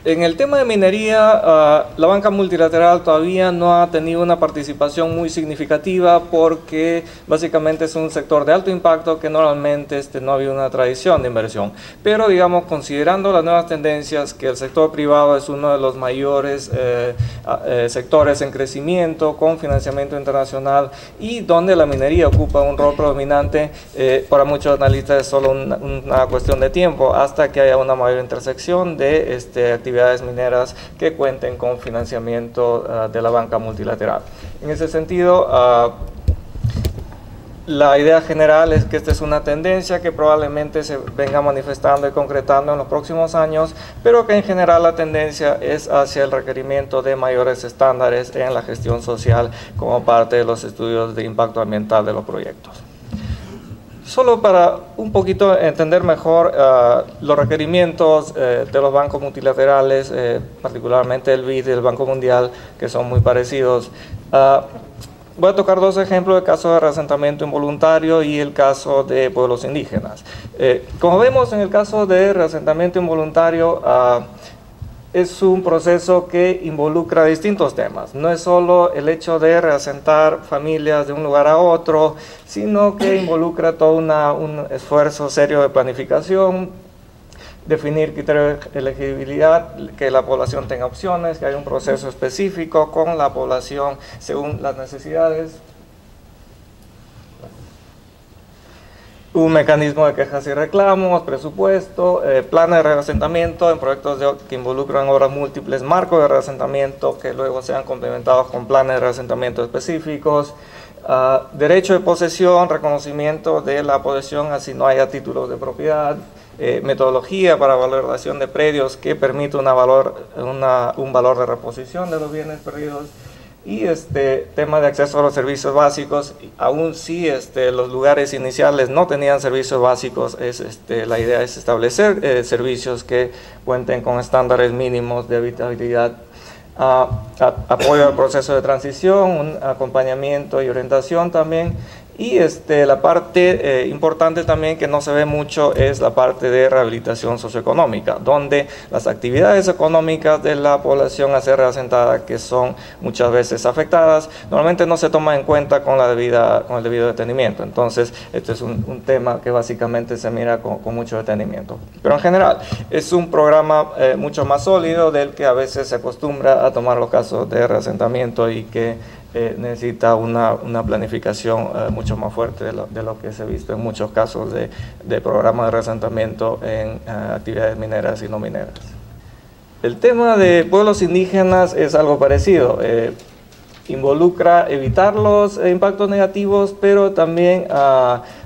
En el tema de minería, la banca multilateral todavía no ha tenido una participación muy significativa porque básicamente es un sector de alto impacto que normalmente no había una tradición de inversión. Pero digamos, considerando las nuevas tendencias, que el sector privado es uno de los mayores sectores en crecimiento con financiamiento internacional y donde la minería ocupa un rol predominante, para muchos analistas es solo una cuestión de tiempo hasta que haya una mayor intersección de actividades mineras que cuenten con financiamiento de la banca multilateral. En ese sentido, la idea general es que esta es una tendencia que probablemente se venga manifestando y concretando en los próximos años, pero que en general la tendencia es hacia el requerimiento de mayores estándares en la gestión social como parte de los estudios de impacto ambiental de los proyectos. Solo para un poquito entender mejor los requerimientos de los bancos multilaterales, particularmente el BID y el Banco Mundial, que son muy parecidos. Voy a tocar dos ejemplos, el caso de reasentamiento involuntario y el caso de pueblos indígenas. Como vemos en el caso de reasentamiento involuntario, es un proceso que involucra distintos temas. No es solo el hecho de reasentar familias de un lugar a otro, sino que involucra todo un esfuerzo serio de planificación, definir criterios de elegibilidad, que la población tenga opciones, que haya un proceso específico con la población según las necesidades. Un mecanismo de quejas y reclamos, presupuesto, planes de reasentamiento en proyectos que involucran obras múltiples, marcos de reasentamiento que luego sean complementados con planes de reasentamiento específicos, derecho de posesión, reconocimiento de la posesión así no haya títulos de propiedad, metodología para valoración de predios que permite un valor de reposición de los bienes perdidos. Y tema de acceso a los servicios básicos, aún si los lugares iniciales no tenían servicios básicos, la idea es establecer servicios que cuenten con estándares mínimos de habitabilidad, apoyo al proceso de transición, un acompañamiento y orientación también. Y la parte importante también que no se ve mucho es la parte de rehabilitación socioeconómica, donde las actividades económicas de la población a ser reasentada, que son muchas veces afectadas, normalmente no se toman en cuenta con el debido detenimiento. Entonces, este es un tema que básicamente se mira con mucho detenimiento. Pero en general, es un programa mucho más sólido del que a veces se acostumbra a tomar los casos de reasentamiento y que necesita una planificación mucho más fuerte de lo que se ha visto en muchos casos de programas de reasentamiento en actividades mineras y no mineras. El tema de pueblos indígenas es algo parecido. Involucra evitar los impactos negativos, pero también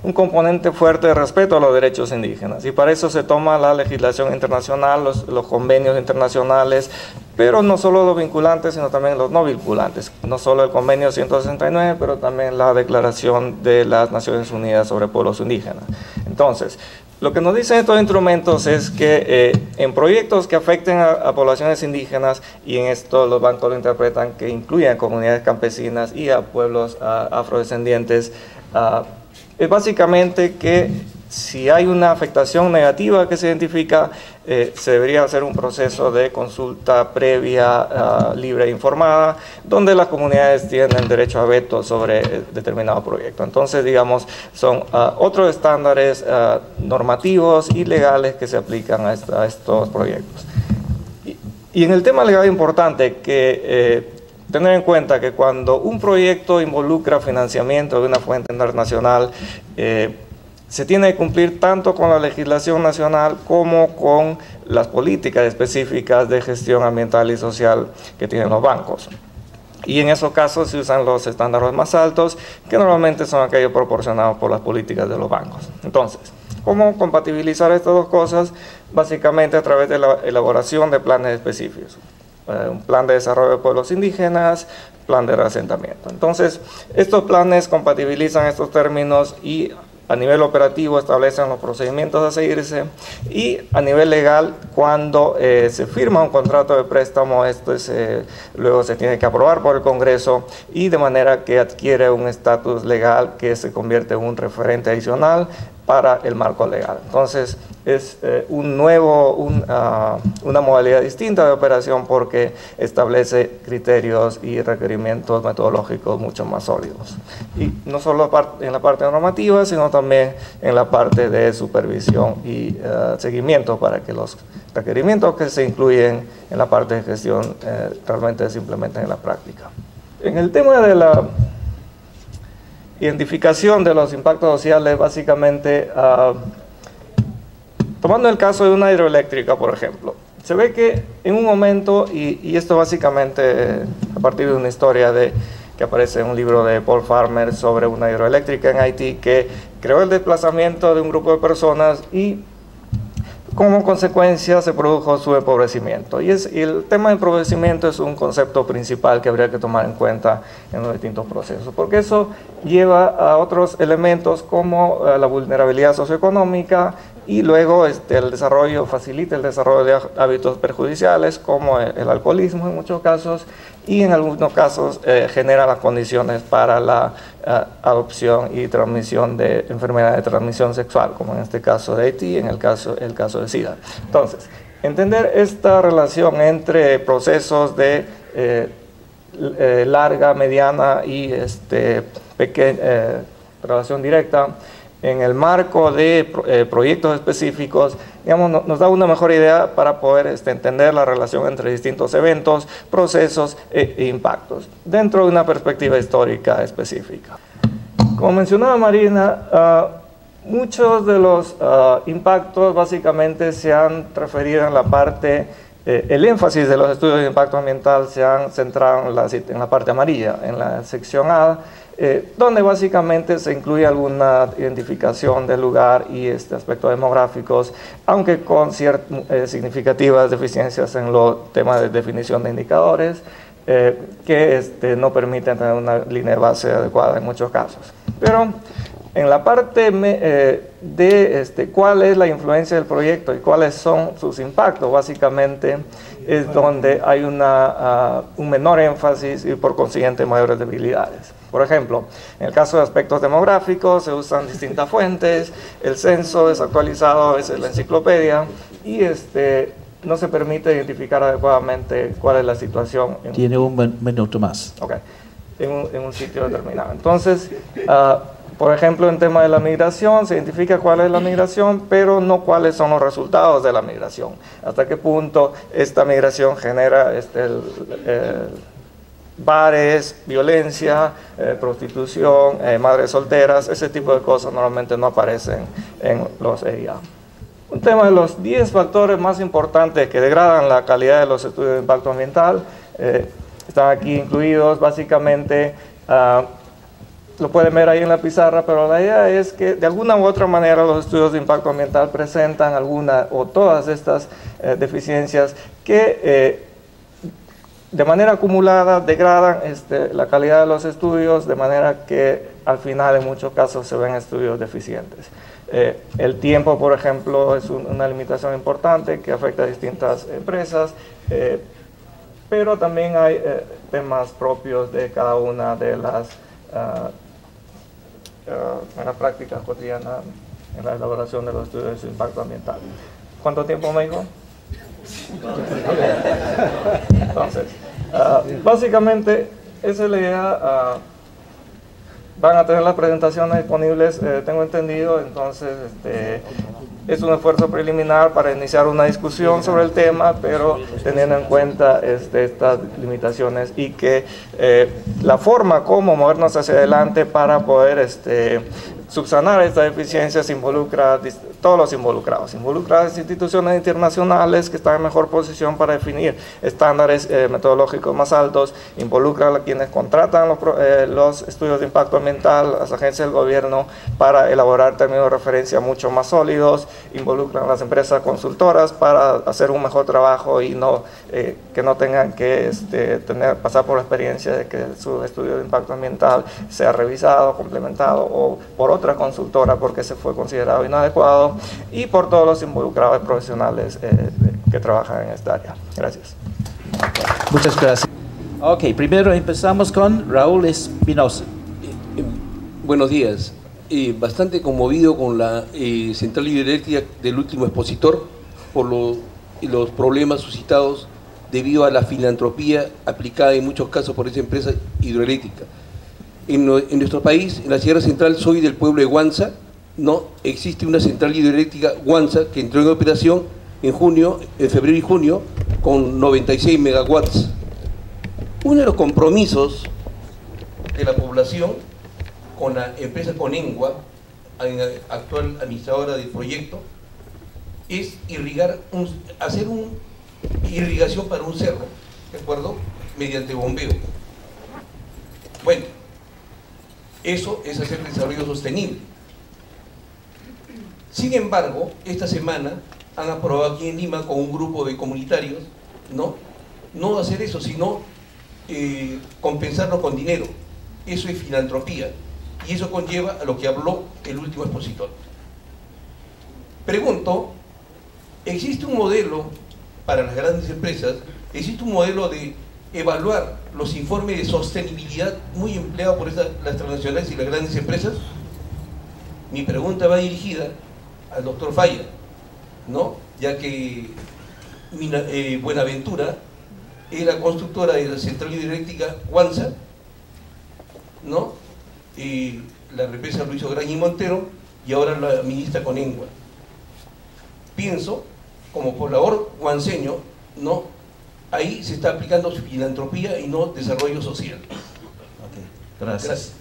un componente fuerte de respeto a los derechos indígenas. Y para eso se toma la legislación internacional, los convenios internacionales, pero no solo los vinculantes, sino también los no vinculantes. No solo el convenio 169, pero también la Declaración de las Naciones Unidas sobre Pueblos Indígenas. Entonces, lo que nos dicen estos instrumentos es que en proyectos que afecten a poblaciones indígenas, y en esto los bancos lo interpretan que incluyen a comunidades campesinas y a pueblos afrodescendientes, es básicamente que si hay una afectación negativa que se identifica, se debería hacer un proceso de consulta previa, libre e informada, donde las comunidades tienen derecho a veto sobre determinado proyecto. Entonces, digamos, son otros estándares normativos y legales que se aplican a estos proyectos. Y en el tema legal es importante que tener en cuenta que cuando un proyecto involucra financiamiento de una fuente internacional, se tiene que cumplir tanto con la legislación nacional como con las políticas específicas de gestión ambiental y social que tienen los bancos. Y en esos casos se usan los estándares más altos, que normalmente son aquellos proporcionados por las políticas de los bancos. Entonces, ¿cómo compatibilizar estas dos cosas? Básicamente a través de la elaboración de planes específicos. Un plan de desarrollo de pueblos indígenas, plan de reasentamiento. Entonces, estos planes compatibilizan estos términos y a nivel operativo establecen los procedimientos a seguirse, y a nivel legal, cuando se firma un contrato de préstamo, luego se tiene que aprobar por el Congreso, y de manera que adquiere un estatus legal que se convierte en un referente adicional para el marco legal. Entonces, es una modalidad distinta de operación porque establece criterios y requerimientos metodológicos mucho más sólidos. Y no solo en la parte normativa, sino también en la parte de supervisión y seguimiento para que los requerimientos que se incluyen en la parte de gestión realmente se implementen en la práctica. En el tema de la identificación de los impactos sociales, básicamente, tomando el caso de una hidroeléctrica, por ejemplo, se ve que en un momento, y esto básicamente a partir de una historia que aparece en un libro de Paul Farmer sobre una hidroeléctrica en Haití que creó el desplazamiento de un grupo de personas y como consecuencia se produjo su empobrecimiento. Y el tema de empobrecimiento es un concepto principal que habría que tomar en cuenta en los distintos procesos, porque eso lleva a otros elementos como la vulnerabilidad socioeconómica y luego facilita el desarrollo de hábitos perjudiciales como el alcoholismo en muchos casos, y en algunos casos genera las condiciones para la adopción y transmisión de enfermedades de transmisión sexual, como en este caso de Haití, en el caso de SIDA. Entonces, entender esta relación entre procesos de larga, mediana y relación directa en el marco de proyectos específicos, digamos, nos da una mejor idea para poder entender la relación entre distintos eventos, procesos e impactos, dentro de una perspectiva histórica específica. Como mencionaba Marina, muchos de los impactos básicamente se han referido en la parte, el énfasis de los estudios de impacto ambiental se han centrado en la parte amarilla, en la sección A, donde básicamente se incluye alguna identificación del lugar y aspectos demográficos, aunque con significativas deficiencias en los temas de definición de indicadores, que no permiten tener una línea de base adecuada en muchos casos. Pero en la parte de cuál es la influencia del proyecto y cuáles son sus impactos, básicamente es donde hay un menor énfasis y por consiguiente mayores debilidades. Por ejemplo, en el caso de aspectos demográficos se usan distintas fuentes, el censo desactualizado, a veces la enciclopedia, y no se permite identificar adecuadamente cuál es la situación. Tiene un minuto más. Okay, en un sitio determinado. Entonces, por ejemplo, en tema de la migración, se identifica cuál es la migración, pero no cuáles son los resultados de la migración. Hasta qué punto esta migración genera bares, violencia, prostitución, madres solteras, ese tipo de cosas normalmente no aparecen en los EIA. Un tema de los 10 factores más importantes que degradan la calidad de los estudios de impacto ambiental, están aquí incluidos básicamente. Lo pueden ver ahí en la pizarra, pero la idea es que de alguna u otra manera los estudios de impacto ambiental presentan alguna o todas estas deficiencias que de manera acumulada degradan la calidad de los estudios, de manera que al final en muchos casos se ven estudios deficientes. El tiempo, por ejemplo, es una limitación importante que afecta a distintas empresas, pero también hay temas propios de cada una de las en la práctica cotidiana en la elaboración de los estudios de impacto ambiental. ¿Cuánto tiempo me dijo? Entonces, básicamente esa es la idea. Van a tener las presentaciones disponibles, tengo entendido, entonces es un esfuerzo preliminar para iniciar una discusión sobre el tema, pero teniendo en cuenta estas limitaciones y que la forma como movernos hacia adelante para poder subsanar estas deficiencias involucra a todos los involucrados. Involucra a las instituciones internacionales que están en mejor posición para definir estándares metodológicos más altos, involucra a quienes contratan los estudios de impacto ambiental, las agencias del gobierno para elaborar términos de referencia mucho más sólidos, involucran a las empresas consultoras para hacer un mejor trabajo y que no tengan que pasar por la experiencia de que su estudio de impacto ambiental sea revisado, complementado o por otra consultora porque se fue considerado inadecuado, y por todos los involucrados profesionales que trabajan en esta área. Gracias. Muchas gracias. Ok, primero empezamos con Raúl Espinosa. Buenos días. bastante conmovido con la central hidroeléctrica del último expositor por los problemas suscitados debido a la filantropía aplicada en muchos casos por esa empresa hidroeléctrica. En nuestro país, en la Sierra Central, soy del pueblo de Huanza, no existe una central hidroeléctrica Huanza que entró en operación en febrero y junio con 96 megawatts. Uno de los compromisos de la población con la empresa Conengua, actual administradora del proyecto, es hacer una irrigación para un cerro, ¿de acuerdo? Mediante bombeo. Bueno, eso es hacer desarrollo sostenible. Sin embargo, esta semana han aprobado aquí en Lima con un grupo de comunitarios no hacer eso, sino compensarlo con dinero. Eso es filantropía y eso conlleva a lo que habló el último expositor. Pregunto, ¿existe un modelo para las grandes empresas? ¿Existe un modelo de evaluar los informes de sostenibilidad muy empleado por las transnacionales y las grandes empresas? Mi pregunta va dirigida al doctor Falla, ya que Buenaventura es la constructora de la central hidroeléctrica Huanza, y la represa lo hizo Graña y Montero, y ahora la administra Conengua. Pienso, como poblador huanceño, ahí se está aplicando filantropía y no desarrollo social. Gracias.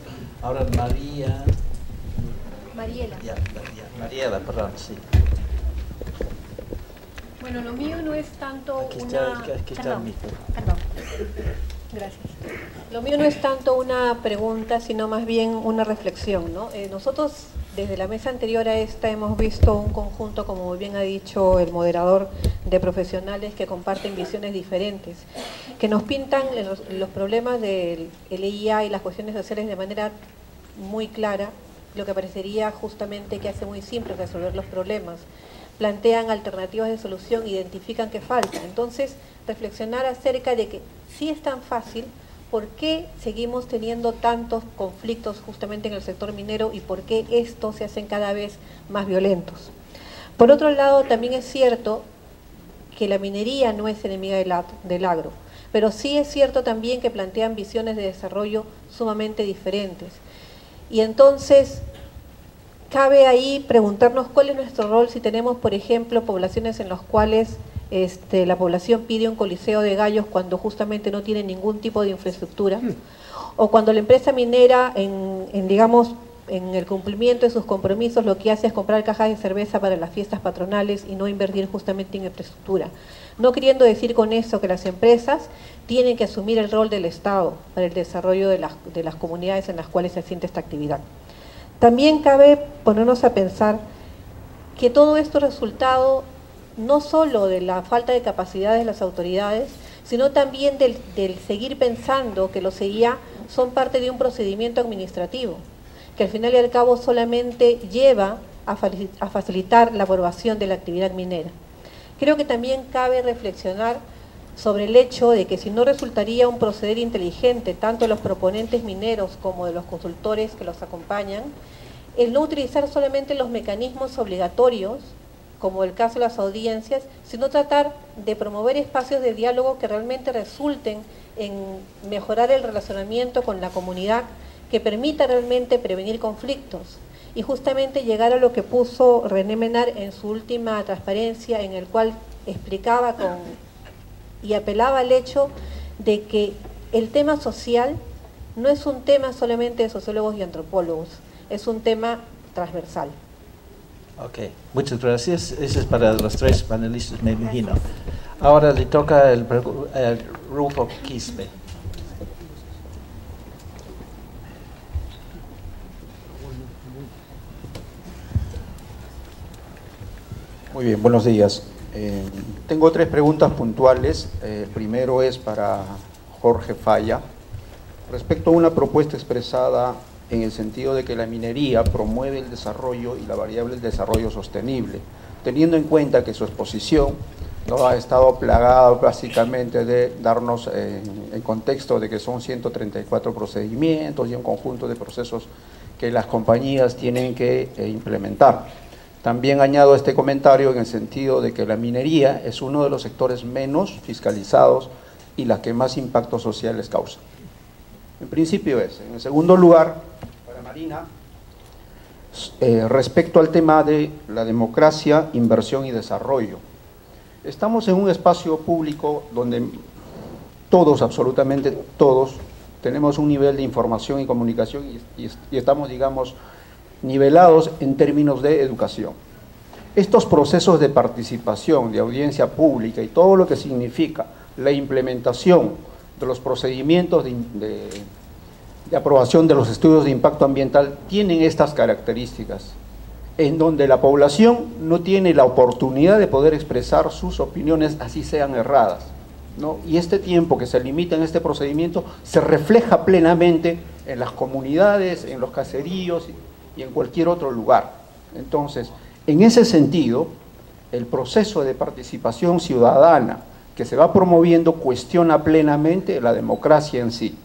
Ahora Mariela. Mariela, perdón, sí. Bueno, lo mío no es tanto Aquí está el micro. Perdón. Gracias. Lo mío no es tanto una pregunta, sino más bien una reflexión, nosotros, desde la mesa anterior a esta, hemos visto un conjunto, como muy bien ha dicho el moderador, de profesionales que comparten visiones diferentes, que nos pintan los problemas del EIA y las cuestiones sociales de manera muy clara, lo que parecería justamente que hace muy simple resolver los problemas. Plantean alternativas de solución, identifican que falta. Entonces, reflexionar acerca de que si es tan fácil, ¿por qué seguimos teniendo tantos conflictos justamente en el sector minero y por qué estos se hacen cada vez más violentos? Por otro lado, también es cierto que la minería no es enemiga del agro, pero sí es cierto también que plantean visiones de desarrollo sumamente diferentes. Y entonces, cabe ahí preguntarnos cuál es nuestro rol si tenemos, por ejemplo, poblaciones en las cuales la población pide un coliseo de gallos cuando justamente no tiene ningún tipo de infraestructura, o cuando la empresa minera, en el cumplimiento de sus compromisos, lo que hace es comprar cajas de cerveza para las fiestas patronales y no invertir justamente en infraestructura. No queriendo decir con eso que las empresas tienen que asumir el rol del Estado para el desarrollo de las comunidades en las cuales se asiente esta actividad. También cabe ponernos a pensar que todo esto es resultado no solo de la falta de capacidad de las autoridades, sino también del seguir pensando que los EIA son parte de un procedimiento administrativo, que al final y al cabo solamente lleva a facilitar la aprobación de la actividad minera. Creo que también cabe reflexionar sobre el hecho de que si no resultaría un proceder inteligente, tanto de los proponentes mineros como de los consultores que los acompañan, el no utilizar solamente los mecanismos obligatorios, como el caso de las audiencias, sino tratar de promover espacios de diálogo que realmente resulten en mejorar el relacionamiento con la comunidad, que permita realmente prevenir conflictos y justamente llegar a lo que puso René Menard en su última transparencia, en el cual explicaba y apelaba al hecho de que el tema social no es un tema solamente de sociólogos y antropólogos, es un tema transversal. Ok, muchas gracias. Eso es para los tres panelistas, me imagino. Ahora le toca el Rufo Quispe. Muy bien, buenos días. Tengo tres preguntas puntuales. El primero es para Jorge Falla. Respecto a una propuesta expresada en el sentido de que la minería promueve el desarrollo y la variable del desarrollo sostenible, teniendo en cuenta que su exposición ha estado plagada básicamente de darnos en contexto de que son 134 procedimientos y un conjunto de procesos que las compañías tienen que implementar. También añado este comentario en el sentido de que la minería es uno de los sectores menos fiscalizados y la que más impactos sociales causa. En principio es. En el segundo lugar, para Marina, respecto al tema de la democracia, inversión y desarrollo. Estamos en un espacio público donde todos, absolutamente todos, tenemos un nivel de información y comunicación y estamos, digamos, nivelados en términos de educación. Estos procesos de participación, de audiencia pública y todo lo que significa la implementación de los procedimientos de aprobación de los estudios de impacto ambiental tienen estas características, en donde la población no tiene la oportunidad de poder expresar sus opiniones, así sean erradas, ¿no? Y este tiempo que se limita en este procedimiento se refleja plenamente en las comunidades, en los caseríos y en cualquier otro lugar. Entonces, en ese sentido, el proceso de participación ciudadana que se va promoviendo cuestiona plenamente la democracia en sí.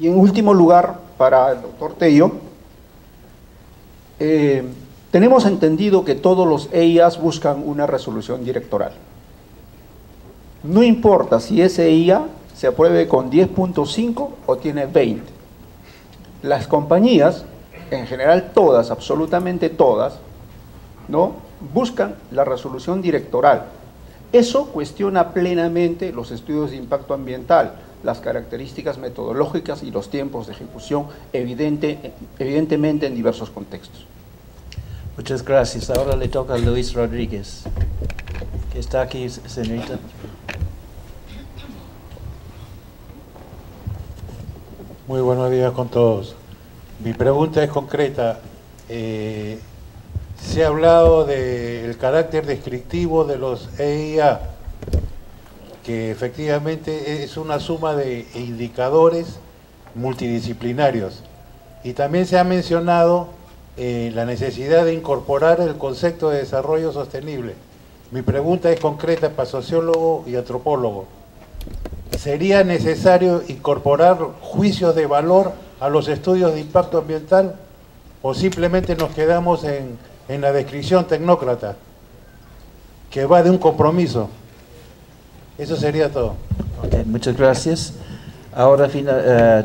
Y en último lugar, para el doctor Tello, tenemos entendido que todos los EIAs buscan una resolución directoral. No importa si ese EIA se apruebe con 10.5 o tiene 20. Las compañías, en general todas, absolutamente todas, ¿no?, buscan la resolución directoral. Eso cuestiona plenamente los estudios de impacto ambiental, las características metodológicas y los tiempos de ejecución, evidentemente en diversos contextos. Muchas gracias. Ahora le toca a Luis Rodríguez, que está aquí, señorita. Muy buenos días con todos. Mi pregunta es concreta. Se ha hablado del carácter descriptivo de los EIA, que efectivamente es una suma de indicadores multidisciplinarios. Y también se ha mencionado la necesidad de incorporar el concepto de desarrollo sostenible. Mi pregunta es concreta para sociólogo y antropólogo. ¿Sería necesario incorporar juicios de valor a los estudios de impacto ambiental o simplemente nos quedamos en la descripción tecnócrata, que va de un compromiso? Eso sería todo. Okay, muchas gracias. Ahora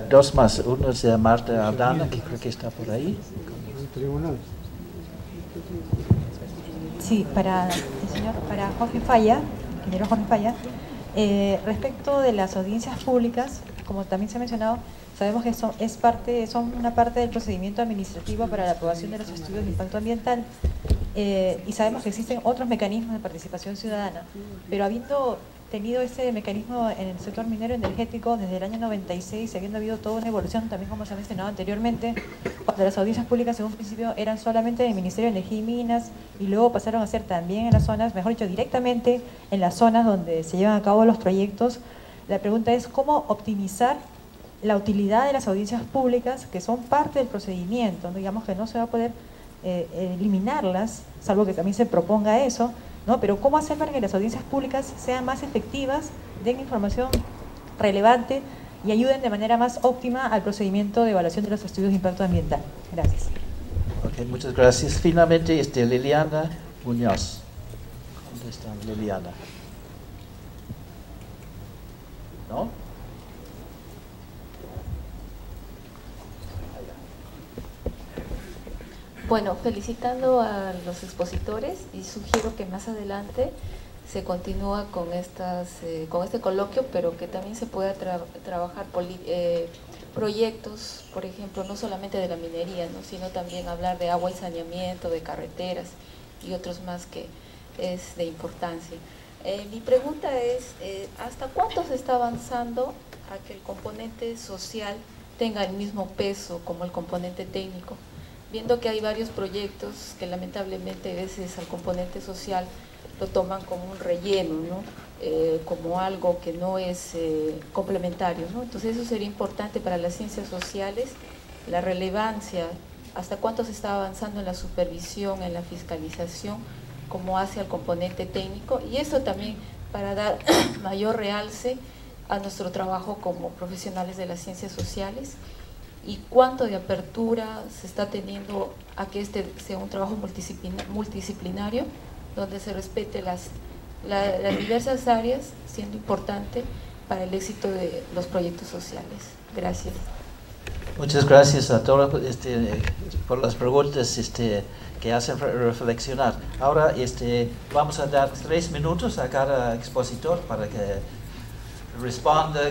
dos más. Uno es Marta Aldana, que creo que está por ahí. Sí, para Jorge Falla, ingeniero Jorge Falla, respecto de las audiencias públicas, como también se ha mencionado, sabemos que son una parte del procedimiento administrativo para la aprobación de los estudios de impacto ambiental, y sabemos que existen otros mecanismos de participación ciudadana, pero habiendo tenido ese mecanismo en el sector minero energético desde el año 96, habiendo habido toda una evolución, también como se ha mencionado anteriormente, cuando las audiencias públicas en un principio eran solamente del Ministerio de Energía y Minas y luego pasaron a ser también en las zonas, mejor dicho, directamente en las zonas donde se llevan a cabo los proyectos. La pregunta es cómo optimizar la utilidad de las audiencias públicas, que son parte del procedimiento, ¿no? Digamos que no se va a poder eliminarlas, salvo que también se proponga eso, ¿no? Pero ¿cómo hacer para que las audiencias públicas sean más efectivas, den información relevante y ayuden de manera más óptima al procedimiento de evaluación de los estudios de impacto ambiental? Gracias. Okay, muchas gracias. Finalmente, Liliana Muñoz. ¿Dónde está Liliana? ¿No? Bueno, felicitando a los expositores y sugiero que más adelante se continúa con este coloquio, pero que también se pueda trabajar proyectos, por ejemplo, no solamente de la minería, ¿no?, sino también hablar de agua y saneamiento, de carreteras y otros más que es de importancia. Mi pregunta es, ¿hasta cuánto se está avanzando a que el componente social tenga el mismo peso como el componente técnico? Viendo que hay varios proyectos que lamentablemente a veces al componente social lo toman como un relleno, ¿no?, como algo que no es complementario, ¿no? Entonces eso sería importante para las ciencias sociales, la relevancia, hasta cuánto se está avanzando en la supervisión, en la fiscalización, como hace al componente técnico, y eso también para dar mayor realce a nuestro trabajo como profesionales de las ciencias sociales. y cuánto de apertura se está teniendo a que este sea un trabajo multidisciplinario, donde se respete las diversas áreas, siendo importante para el éxito de los proyectos sociales. Gracias. Muchas gracias a todos por las preguntas que hacen reflexionar. Ahora vamos a dar 3 minutos a cada expositor para que responda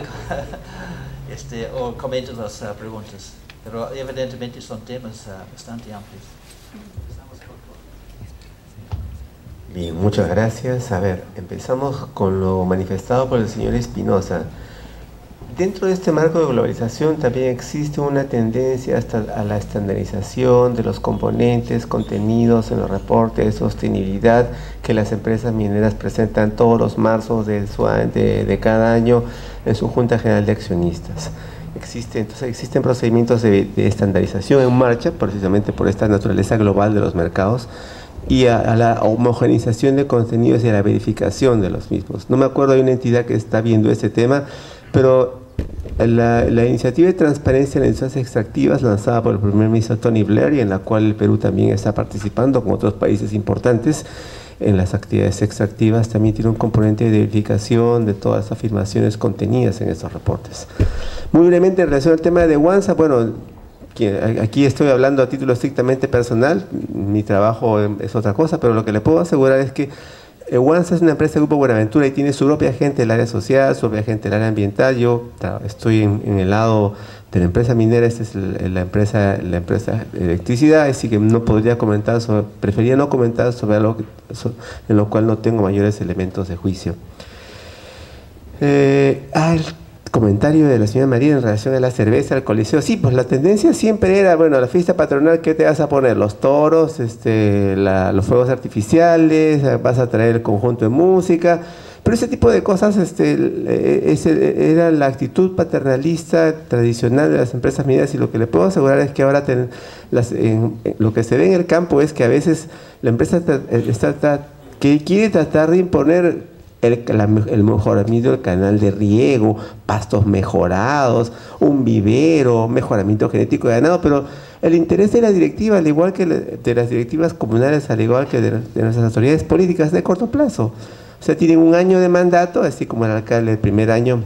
o comente las preguntas. Pero evidentemente son temas bastante amplios. Bien, muchas gracias. A ver, empezamos con lo manifestado por el señor Espinosa. Dentro de este marco de globalización también existe una tendencia a la estandarización de los componentes contenidos en los reportes de sostenibilidad que las empresas mineras presentan todos los marzos de cada año en su Junta General de Accionistas. Entonces existen procedimientos de estandarización en marcha, precisamente por esta naturaleza global de los mercados, y a la homogeneización de contenidos y a la verificación de los mismos. No me acuerdo, hay una entidad que está viendo este tema, pero la iniciativa de transparencia en las industrias extractivas lanzada por el primer ministro Tony Blair, y en la cual el Perú también está participando con otros países importantes en las actividades extractivas, también tiene un componente de verificación de todas las afirmaciones contenidas en estos reportes. Muy brevemente en relación al tema de WANSA, bueno, aquí estoy hablando a título estrictamente personal, mi trabajo es otra cosa, pero lo que le puedo asegurar es que WANSA es una empresa de Grupo Buenaventura y tiene su propia gente del área social, su propia gente del área ambiental. Yo estoy en el lado de la empresa minera, esta es la empresa de electricidad, así que no podría comentar preferiría no comentar sobre algo en lo cual no tengo mayores elementos de juicio. El comentario de la señora María en relación a la cerveza, al coliseo. Sí, pues la tendencia siempre era, bueno, la fiesta patronal, ¿qué te vas a poner? Los toros, los fuegos artificiales, vas a traer el conjunto de música, pero ese tipo de cosas era la actitud paternalista tradicional de las empresas mineras, y lo que le puedo asegurar es que ahora lo que se ve en el campo es que a veces la empresa que quiere tratar de imponer el mejoramiento del canal de riego, pastos mejorados, un vivero, mejoramiento genético de ganado, pero el interés de la directiva, al igual que de las directivas comunales, al igual que de nuestras autoridades políticas, es de corto plazo. O sea, tienen un año de mandato, así como el alcalde el primer año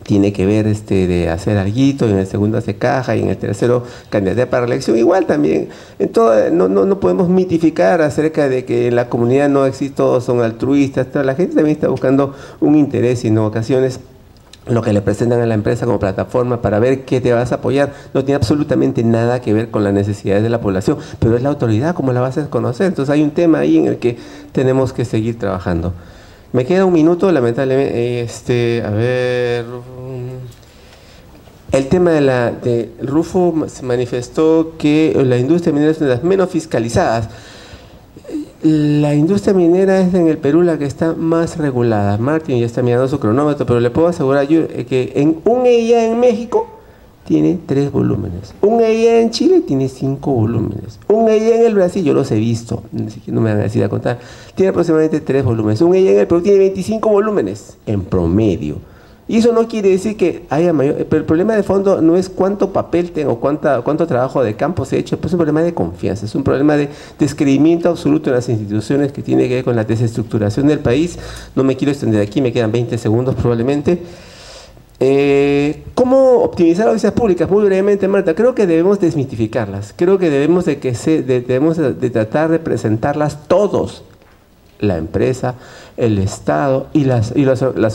tiene que ver de hacer alguito, y en el segundo hace caja, y en el tercero candidatura para elección. Igual también, no podemos mitificar acerca de que en la comunidad no existe, todos son altruistas, la gente también está buscando un interés, y en ocasiones lo que le presentan a la empresa como plataforma para ver qué te vas a apoyar no tiene absolutamente nada que ver con las necesidades de la población, pero es la autoridad como la vas a conocer. Entonces hay un tema ahí en el que tenemos que seguir trabajando. Me queda un minuto, lamentablemente, a ver. El tema de Rufo se manifestó que la industria minera es una de las menos fiscalizadas. La industria minera es en el Perú la que está más regulada. Martín ya está mirando su cronómetro, pero le puedo asegurar yo que en un EIA en México tiene 3 volúmenes. Un EIA en Chile tiene 5 volúmenes. Un EIA en el Brasil, yo los he visto, no me van a decir a contar, tiene aproximadamente 3 volúmenes. Un EIA en el Perú tiene 25 volúmenes en promedio. Y eso no quiere decir que haya mayor... Pero el problema de fondo no es cuánto papel tengo, cuánto trabajo de campo se ha hecho, pues es un problema de confianza, es un problema de descreimiento absoluto en las instituciones que tiene que ver con la desestructuración del país. No me quiero extender aquí, me quedan 20 segundos probablemente. ¿Cómo optimizar las audiencias públicas? Muy brevemente, Marta, creo que debemos desmitificarlas. Creo que debemos de tratar de presentarlas todos, la empresa, el Estado y las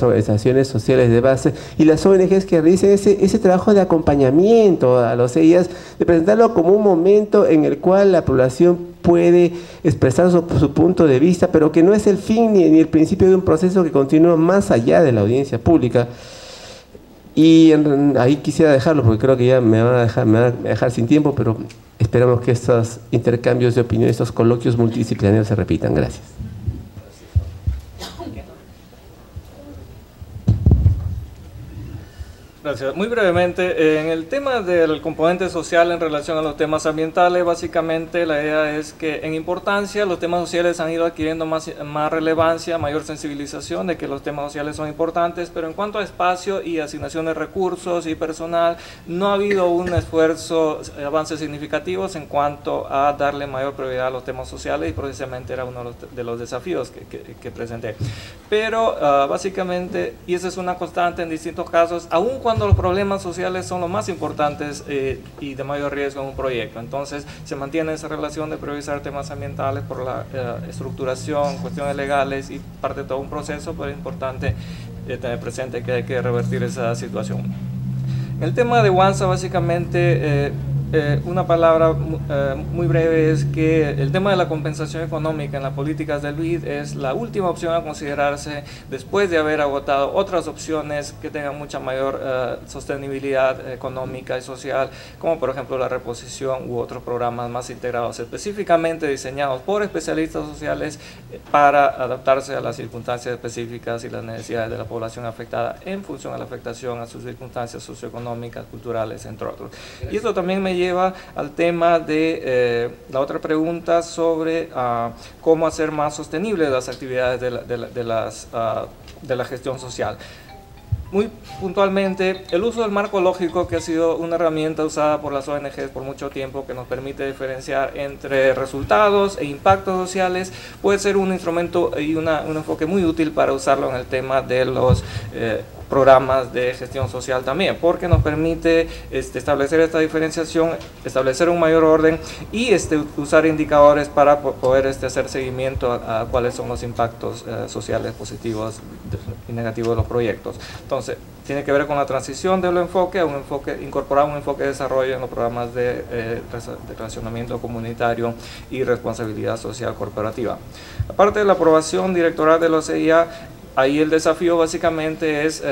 organizaciones sociales de base y las ONGs que realicen ese trabajo de acompañamiento a los EIAs, de presentarlo como un momento en el cual la población puede expresar su punto de vista, pero que no es el fin ni el principio de un proceso que continúa más allá de la audiencia pública. Y ahí quisiera dejarlo porque creo que ya me van a dejar sin tiempo, pero esperamos que estos intercambios de opinión, estos coloquios multidisciplinarios se repitan. Gracias. Gracias. Muy brevemente, en el tema del componente social en relación a los temas ambientales, básicamente la idea es que en importancia los temas sociales han ido adquiriendo más relevancia, mayor sensibilización de que los temas sociales son importantes, pero en cuanto a espacio y asignación de recursos y personal, no ha habido un esfuerzo, avances significativos en cuanto a darle mayor prioridad a los temas sociales, y precisamente era uno de los desafíos que presenté. Pero básicamente, y esa es una constante en distintos casos, aun cuando los problemas sociales son los más importantes y de mayor riesgo en un proyecto. Entonces se mantiene esa relación de priorizar temas ambientales por la estructuración, cuestiones legales y parte de todo un proceso, pero es importante tener presente que hay que revertir esa situación. En el tema de WANSA, básicamente una palabra muy breve es que el tema de la compensación económica en las políticas del BID es la última opción a considerarse después de haber agotado otras opciones que tengan mucha mayor sostenibilidad económica y social, como por ejemplo la reposición u otros programas más integrados, específicamente diseñados por especialistas sociales para adaptarse a las circunstancias específicas y las necesidades de la población afectada en función a la afectación a sus circunstancias socioeconómicas, culturales, entre otros. Y esto también me lleva al tema de la otra pregunta sobre cómo hacer más sostenibles las actividades de la gestión social. Muy puntualmente, el uso del marco lógico, que ha sido una herramienta usada por las ONGs por mucho tiempo, que nos permite diferenciar entre resultados e impactos sociales, puede ser un instrumento y un enfoque muy útil para usarlo en el tema de los programas de gestión social también, porque nos permite establecer esta diferenciación, establecer un mayor orden y usar indicadores para poder hacer seguimiento a cuáles son los impactos sociales positivos y negativos de los proyectos. Entonces, tiene que ver con la transición del enfoque a incorporar un enfoque de desarrollo en los programas de relacionamiento comunitario y responsabilidad social corporativa. Aparte de la aprobación directoral de los EIA, ahí el desafío básicamente es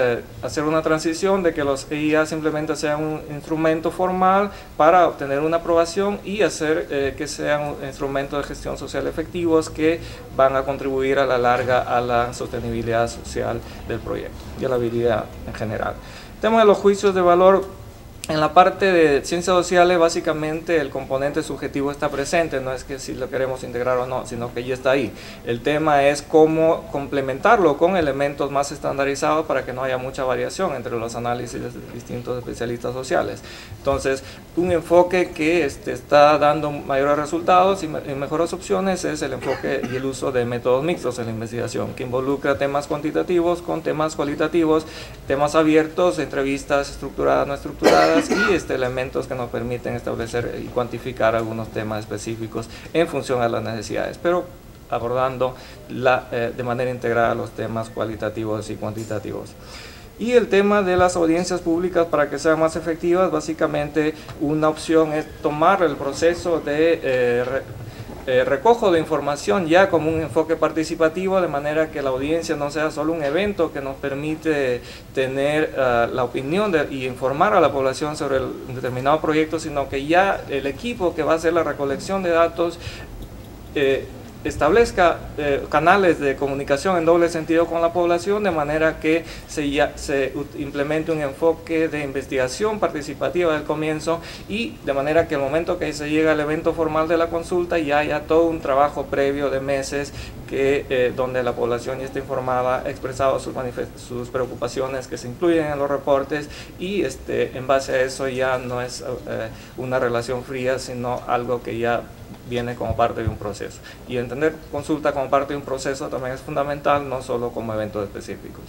hacer una transición de que los EIA simplemente sean un instrumento formal para obtener una aprobación y hacer que sean instrumentos de gestión social efectivos que van a contribuir a la larga a la sostenibilidad social del proyecto y a la habilidad en general. El tema de los juicios de valor. En la parte de ciencias sociales, básicamente el componente subjetivo está presente, no es que si lo queremos integrar o no, sino que ya está ahí. El tema es cómo complementarlo con elementos más estandarizados para que no haya mucha variación entre los análisis de distintos especialistas sociales. Entonces, un enfoque que está dando mayores resultados y mejores opciones es el enfoque y el uso de métodos mixtos en la investigación, que involucra temas cuantitativos con temas cualitativos, temas abiertos, entrevistas estructuradas, no estructuradas, y elementos que nos permiten establecer y cuantificar algunos temas específicos en función a las necesidades, pero abordando de manera integrada los temas cualitativos y cuantitativos. Y el tema de las audiencias públicas, para que sean más efectivas, básicamente una opción es tomar el proceso de recojo de información ya como un enfoque participativo, de manera que la audiencia no sea solo un evento que nos permite tener la opinión y informar a la población sobre un determinado proyecto, sino que ya el equipo que va a hacer la recolección de datos establezca canales de comunicación en doble sentido con la población, de manera que se implemente un enfoque de investigación participativa del comienzo, y de manera que el momento que se llega al evento formal de la consulta ya haya todo un trabajo previo de meses donde la población ya está informada, ha expresado sus preocupaciones que se incluyen en los reportes, y en base a eso ya no es una relación fría, sino algo que ya viene como parte de un proceso. Y entender consulta como parte de un proceso también es fundamental, no solo como eventos específicos.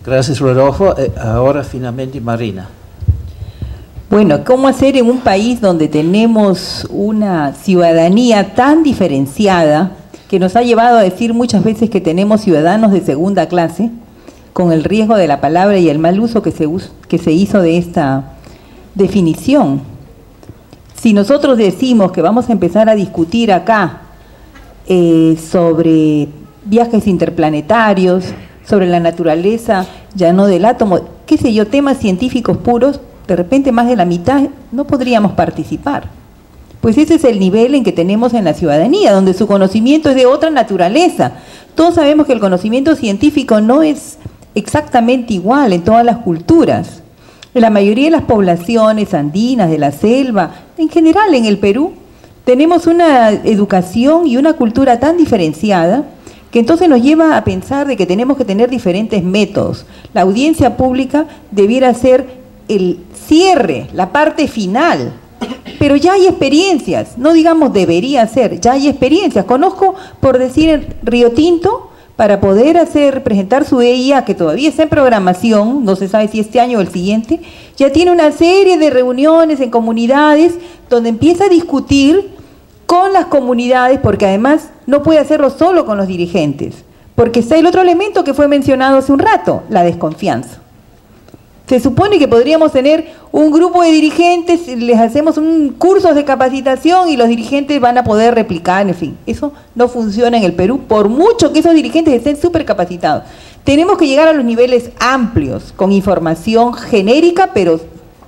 Gracias, Rodolfo. Ahora finalmente Marina. Bueno, ¿cómo hacer en un país donde tenemos una ciudadanía tan diferenciada que nos ha llevado a decir muchas veces que tenemos ciudadanos de segunda clase, con el riesgo de la palabra y el mal uso que se hizo de esta definición? Si nosotros decimos que vamos a empezar a discutir acá sobre viajes interplanetarios, sobre la naturaleza ya no del átomo, qué sé yo, temas científicos puros, de repente más de la mitad no podríamos participar. Pues ese es el nivel en que tenemos en la ciudadanía, donde su conocimiento es de otra naturaleza. Todos sabemos que el conocimiento científico no es exactamente igual en todas las culturas. En la mayoría de las poblaciones andinas, de la selva, en general en el Perú, tenemos una educación y una cultura tan diferenciada que entonces nos lleva a pensar de que tenemos que tener diferentes métodos. La audiencia pública debiera ser el cierre, la parte final, pero ya hay experiencias, no digamos debería ser, ya hay experiencias. Conozco, por decir, Río Tinto, para poder presentar su EIA, que todavía está en programación, no se sabe si este año o el siguiente, ya tiene una serie de reuniones en comunidades donde empieza a discutir con las comunidades, porque además no puede hacerlo solo con los dirigentes, porque está el otro elemento que fue mencionado hace un rato, la desconfianza. Se supone que podríamos tener un grupo de dirigentes, les hacemos un curso de capacitación y los dirigentes van a poder replicar, en fin. Eso no funciona en el Perú, por mucho que esos dirigentes estén súper capacitados. Tenemos que llegar a los niveles amplios, con información genérica, pero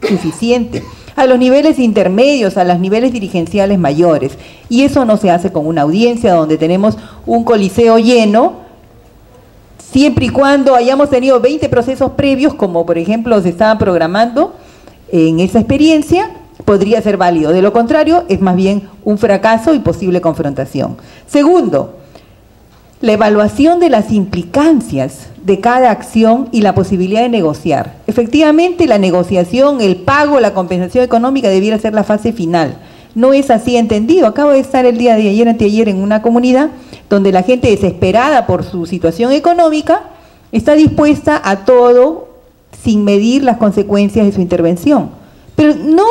suficiente. A los niveles intermedios, a los niveles dirigenciales mayores. Y eso no se hace con una audiencia donde tenemos un coliseo lleno, siempre y cuando hayamos tenido 20 procesos previos, como por ejemplo se estaba programando en esa experiencia, podría ser válido. De lo contrario, es más bien un fracaso y posible confrontación. Segundo, la evaluación de las implicancias de cada acción y la posibilidad de negociar. Efectivamente, la negociación, el pago, la compensación económica debiera ser la fase final. No es así entendido. Acabo de estar el día de ayer, anteayer, en una comunidad donde la gente, desesperada por su situación económica, está dispuesta a todo sin medir las consecuencias de su intervención. Pero no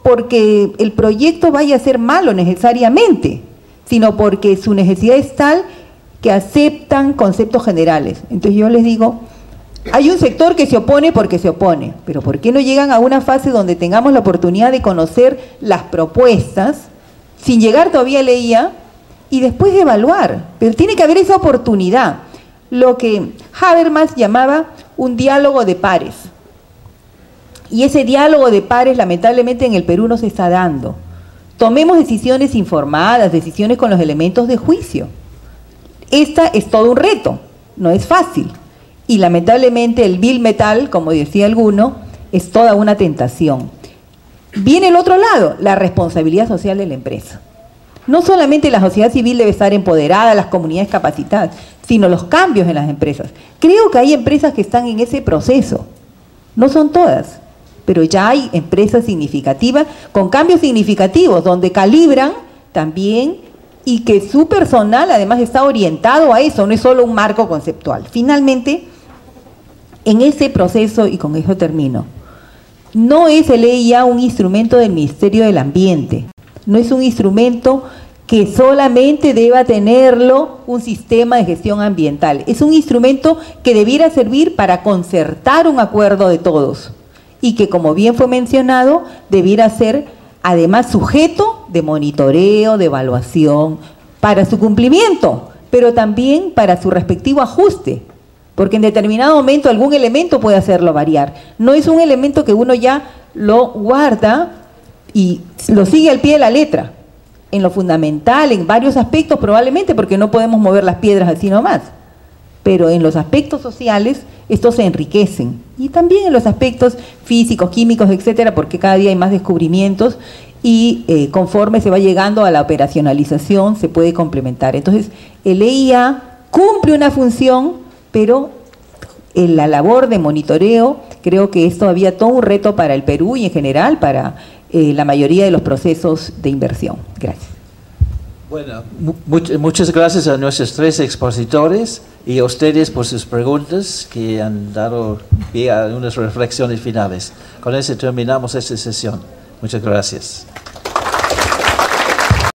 porque el proyecto vaya a ser malo necesariamente, sino porque su necesidad es tal que aceptan conceptos generales. Entonces yo les digo, hay un sector que se opone porque se opone, pero ¿por qué no llegan a una fase donde tengamos la oportunidad de conocer las propuestas, sin llegar todavía a la EIA, y después de evaluar? Pero tiene que haber esa oportunidad, lo que Habermas llamaba un diálogo de pares. Y ese diálogo de pares lamentablemente en el Perú no se está dando. Tomemos decisiones informadas, decisiones con los elementos de juicio. Esta es todo un reto, no es fácil. Y lamentablemente el Bill Metal, como decía alguno, es toda una tentación. Viene el otro lado, la responsabilidad social de la empresa. No solamente la sociedad civil debe estar empoderada, las comunidades capacitadas, sino los cambios en las empresas. Creo que hay empresas que están en ese proceso. No son todas, pero ya hay empresas significativas, con cambios significativos, donde calibran también y que su personal además está orientado a eso, no es solo un marco conceptual. Finalmente, en ese proceso, y con eso termino, no es el EIA un instrumento del Ministerio del Ambiente, no es un instrumento que solamente deba tenerlo un sistema de gestión ambiental, es un instrumento que debiera servir para concertar un acuerdo de todos y que, como bien fue mencionado, debiera ser además sujeto de monitoreo, de evaluación, para su cumplimiento, pero también para su respectivo ajuste, porque en determinado momento algún elemento puede hacerlo variar. No es un elemento que uno ya lo guarda y lo sigue al pie de la letra, en lo fundamental, en varios aspectos probablemente, porque no podemos mover las piedras así nomás, pero en los aspectos sociales estos se enriquecen, y también en los aspectos físicos, químicos, etcétera, porque cada día hay más descubrimientos y conforme se va llegando a la operacionalización se puede complementar. Entonces el EIA cumple una función, pero en la labor de monitoreo creo que es todavía todo un reto para el Perú y en general para la mayoría de los procesos de inversión. Gracias. Bueno, muchas gracias a nuestros tres expositores y a ustedes por sus preguntas que han dado pie a unas reflexiones finales. Con eso terminamos esta sesión. Muchas gracias.